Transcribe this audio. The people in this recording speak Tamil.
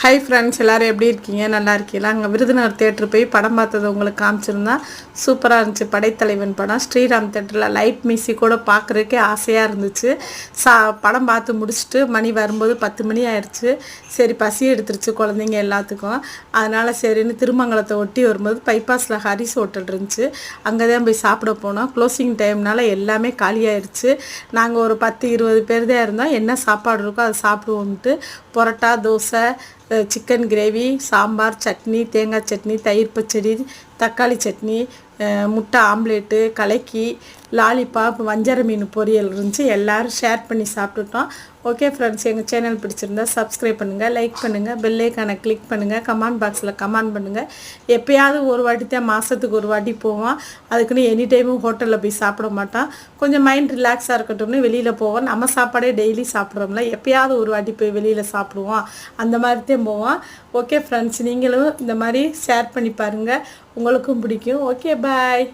ஹாய் ஃப்ரெண்ட்ஸ், எல்லோரும் எப்படி இருக்கீங்க? நல்லா இருக்கீங்களா? அங்கே விருதுநகர் தேட்டர் போய் படம் பார்த்தது உங்களுக்கு காமிச்சிருந்தா சூப்பராக இருந்துச்சு. படைத்தலைவன் படம் ஸ்ரீராம் தேட்டரில் லைட் மியூசிக் பார்க்குறதுக்கே ஆசையாக இருந்துச்சு. படம் பார்த்து முடிச்சுட்டு மணி வரும்போது 10 மணி ஆயிடுச்சு. சரி, பசி எடுத்துருச்சு குழந்தைங்க எல்லாத்துக்கும். அதனால் சரின்னு திருமங்கலத்தை ஒட்டி வரும்போது பைபாஸில் ஹரிஸ் ஹோட்டல் இருந்துச்சு. அங்கே தான் போய் சாப்பிட போனோம். க்ளோசிங் டைம்னால எல்லாமே காலியாகிடுச்சு. நாங்கள் ஒரு 10-20 பேர் தான் இருந்தோம். என்ன சாப்பாடு இருக்கோ அதை சாப்பிடுவோம்ட்டு பரோட்டா, தோசை, சிக்கன் கிரேவி, சாம்பார், சட்னி, தேங்காய் சட்னி, தயிர் பச்சடி, தக்காளி சட்னி, முட்டை ஆம்லேட்டு, கலக்கி, லாலிபாப், வஞ்சர மீன் பொரியல் இருந்துச்சு. எல்லோரும் ஷேர் பண்ணி சாப்பிட்டுட்டோம். ஓகே ஃப்ரெண்ட்ஸ், எங்கள் சேனல் பிடிச்சிருந்தா சப்ஸ்கிரைப் பண்ணுங்கள், லைக் பண்ணுங்கள், பெல் ஐக்கானை கிளிக் பண்ணுங்கள், கமெண்ட் பாக்ஸில் கமெண்ட் பண்ணுங்கள். எப்போயாவது ஒரு வாட்டி தான், மாதத்துக்கு ஒரு வாட்டி போவோம். அதுக்குன்னு எனி டைமும் ஹோட்டலில் போய் சாப்பிட மாட்டோம். கொஞ்சம் மைண்ட் ரிலாக்ஸாக இருக்கட்டும்னு வெளியில் போவோம். நம்ம சாப்பாடே டெய்லி சாப்பிட்றோம்ல, எப்போயாவது ஒரு வாட்டி போய் வெளியில் சாப்பிடுவோம். அந்த மாதிரி தான் போவோம். ஓகே ஃப்ரெண்ட்ஸ், நீங்களும் இந்த மாதிரி ஷேர் பண்ணி பாருங்கள், உங்களுக்கும் பிடிக்கும். ஓகே, பாய்.